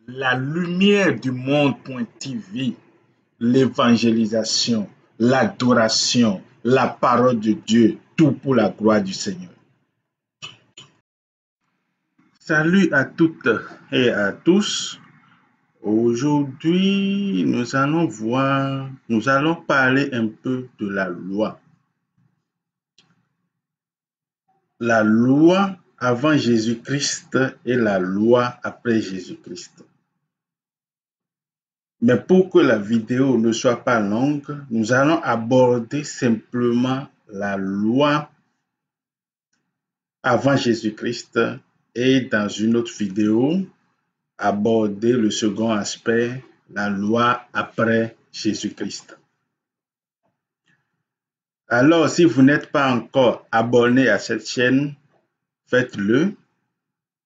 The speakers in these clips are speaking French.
La lumière du monde.tv, l'évangélisation, l'adoration, la parole de Dieu, tout pour la gloire du Seigneur. Salut à toutes et à tous. Aujourd'hui, nous allons parler un peu de la loi. La loi avant Jésus-Christ et la loi après Jésus-Christ. Mais pour que la vidéo ne soit pas longue, nous allons aborder simplement la loi avant Jésus-Christ et dans une autre vidéo, aborder le second aspect, la loi après Jésus-Christ. Alors, si vous n'êtes pas encore abonné à cette chaîne, faites-le,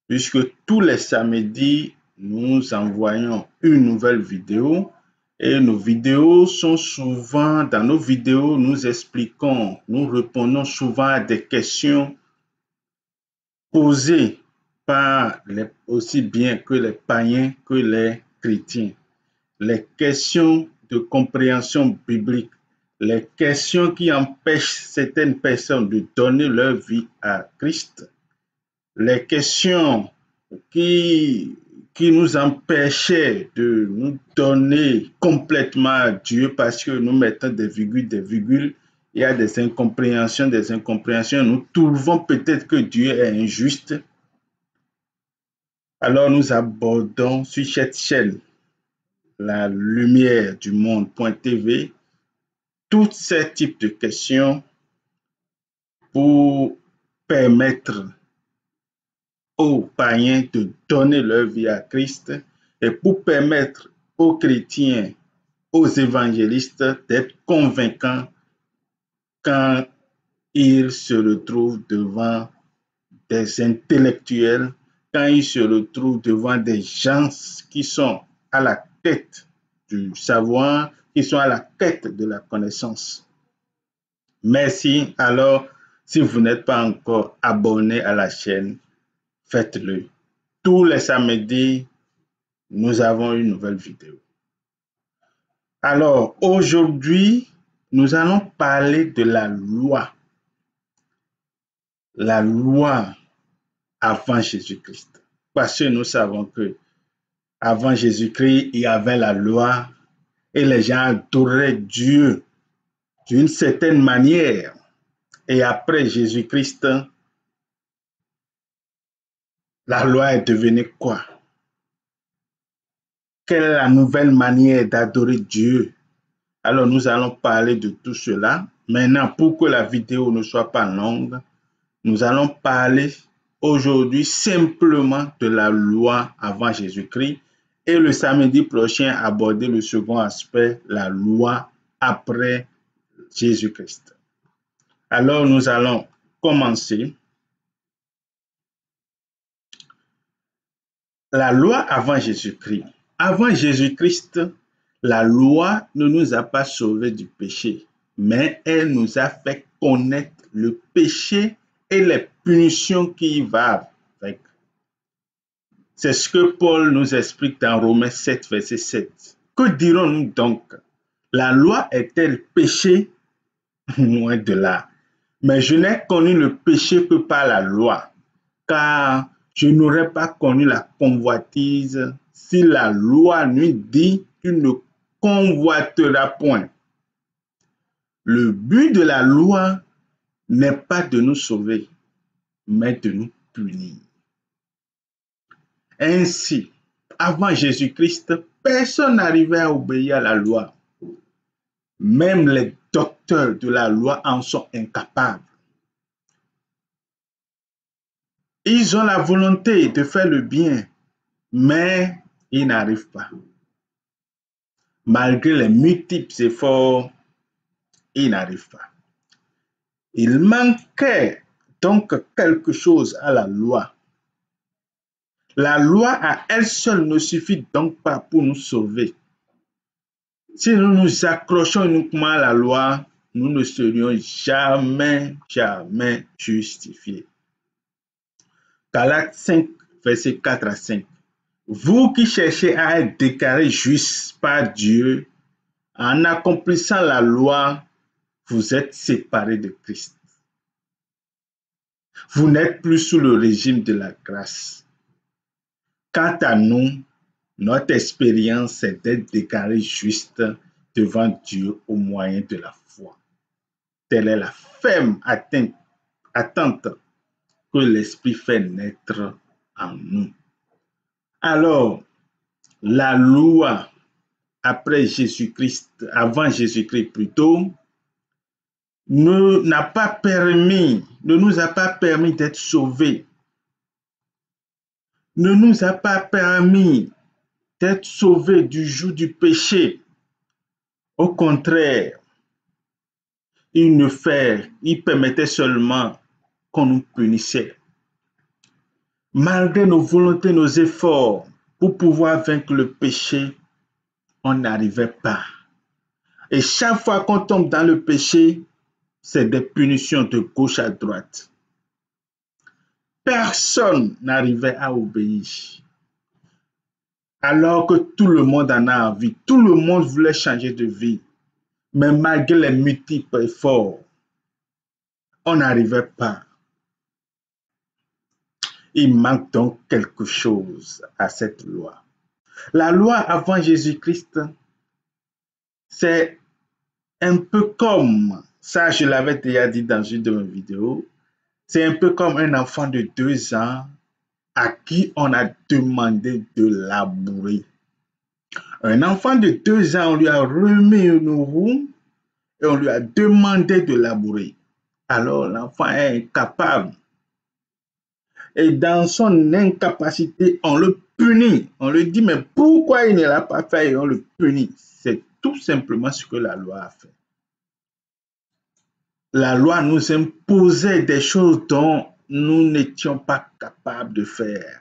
puisque tous les samedis, nous envoyons une nouvelle vidéo. Et nos vidéos sont souvent, dans nos vidéos, nous expliquons, nous répondons souvent à des questions posées par aussi bien que les païens que les chrétiens. Les questions de compréhension biblique, les questions qui empêchent certaines personnes de donner leur vie à Christ, les questions qui nous empêchaient de nous donner complètement à Dieu parce que nous mettons des virgules, il y a des incompréhensions, nous trouvons peut-être que Dieu est injuste. Alors nous abordons sur cette chaîne, la lumière du monde.tv, tous ces types de questions pour permettre aux païens de donner leur vie à Christ et pour permettre aux chrétiens, aux évangélistes d'être convaincants quand ils se retrouvent devant des intellectuels, quand ils se retrouvent devant des gens qui sont à la tête du savoir, qui sont à la tête de la connaissance. Merci. Alors, si vous n'êtes pas encore abonné à la chaîne, faites-le. Tous les samedis, nous avons une nouvelle vidéo. Alors, aujourd'hui, nous allons parler de la loi. La loi avant Jésus-Christ. Parce que nous savons que avant Jésus-Christ, il y avait la loi et les gens adoraient Dieu d'une certaine manière. Et après Jésus-Christ, la loi est devenue quoi? Quelle est la nouvelle manière d'adorer Dieu? Alors, nous allons parler de tout cela. Maintenant, pour que la vidéo ne soit pas longue, nous allons parler aujourd'hui simplement de la loi avant Jésus-Christ et le samedi prochain aborder le second aspect, la loi après Jésus-Christ. Alors, nous allons commencer. La loi avant Jésus-Christ. Avant Jésus-Christ, la loi ne nous a pas sauvés du péché, mais elle nous a fait connaître le péché et les punitions qui y vont avec. C'est ce que Paul nous explique dans Romains 7, verset 7. Que dirons-nous donc? La loi est-elle péché? Loin de là. Mais je n'ai connu le péché que par la loi, car je n'aurais pas connu la convoitise si la loi nous dit tu ne convoiteras point. Le but de la loi n'est pas de nous sauver, mais de nous punir. Ainsi, avant Jésus-Christ, personne n'arrivait à obéir à la loi. Même les docteurs de la loi en sont incapables. Ils ont la volonté de faire le bien, mais ils n'arrivent pas. Malgré les multiples efforts, ils n'arrivent pas. Il manquait donc quelque chose à la loi. La loi à elle seule ne suffit donc pas pour nous sauver. Si nous nous accrochons uniquement à la loi, nous ne serions jamais justifiés. Galates 5, verset 4 à 5. Vous qui cherchez à être déclaré juste par Dieu, en accomplissant la loi, vous êtes séparés de Christ. Vous n'êtes plus sous le régime de la grâce. Quant à nous, notre expérience est d'être déclaré juste devant Dieu au moyen de la foi. Telle est la ferme attente que l'Esprit fait naître en nous. Alors, la loi après Jésus-Christ, avant Jésus-Christ plutôt, ne nous a pas permis d'être sauvés, ne nous a pas permis d'être sauvés du joug du péché. Au contraire, il permettait seulement qu'on nous punissait. Malgré nos volontés, nos efforts pour pouvoir vaincre le péché, on n'arrivait pas. Et chaque fois qu'on tombe dans le péché, c'est des punitions de gauche à droite. Personne n'arrivait à obéir. Alors que tout le monde en a envie, tout le monde voulait changer de vie. Mais malgré les multiples efforts, on n'arrivait pas. Il manque donc quelque chose à cette loi. La loi avant Jésus-Christ, c'est un peu comme, ça je l'avais déjà dit dans une de mes vidéos, c'est un peu comme un enfant de 2 ans à qui on a demandé de labourer. Un enfant de 2 ans, on lui a remis une roue et on lui a demandé de labourer. Alors l'enfant est incapable. Et dans son incapacité, on le punit. On lui dit, mais pourquoi il ne l'a pas fait et on le punit? C'est tout simplement ce que la loi a fait. La loi nous imposait des choses dont nous n'étions pas capables de faire.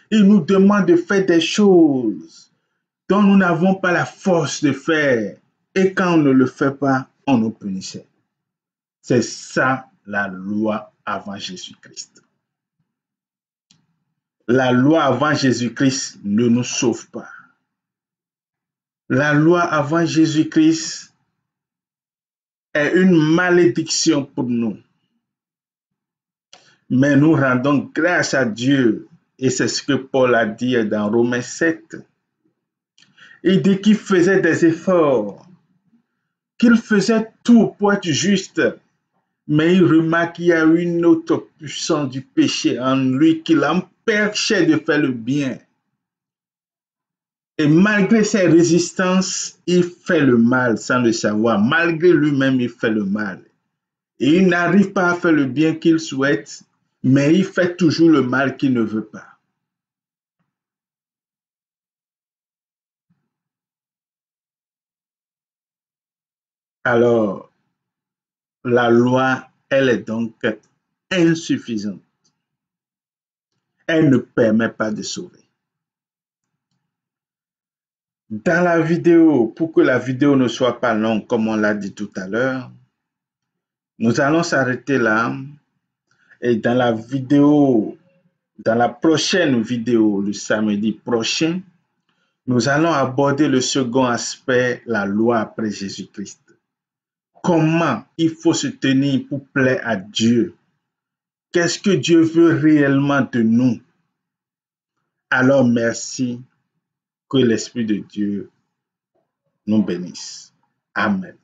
Il nous demande de faire des choses dont nous n'avons pas la force de faire. Et quand on ne le fait pas, on nous punissait. C'est ça la loi avant Jésus-Christ. La loi avant Jésus-Christ ne nous sauve pas. La loi avant Jésus-Christ est une malédiction pour nous. Mais nous rendons grâce à Dieu. Et c'est ce que Paul a dit dans Romains 7. Il dit qu'il faisait des efforts, qu'il faisait tout pour être juste. Mais il remarque qu'il y a une autre puissance du péché en lui qui l'empêchait de faire le bien. Et malgré ses résistances, il fait le mal sans le savoir. Malgré lui-même, il fait le mal. Et il n'arrive pas à faire le bien qu'il souhaite, mais il fait toujours le mal qu'il ne veut pas. Alors, la loi, elle est donc insuffisante. Elle ne permet pas de sauver. Dans la vidéo, pour que la vidéo ne soit pas longue, comme on l'a dit tout à l'heure, nous allons s'arrêter là. Et dans la prochaine vidéo, le samedi prochain, nous allons aborder le second aspect, la loi après Jésus-Christ. Comment il faut se tenir pour plaire à Dieu? Qu'est-ce que Dieu veut réellement de nous? Alors merci, que l'Esprit de Dieu nous bénisse. Amen.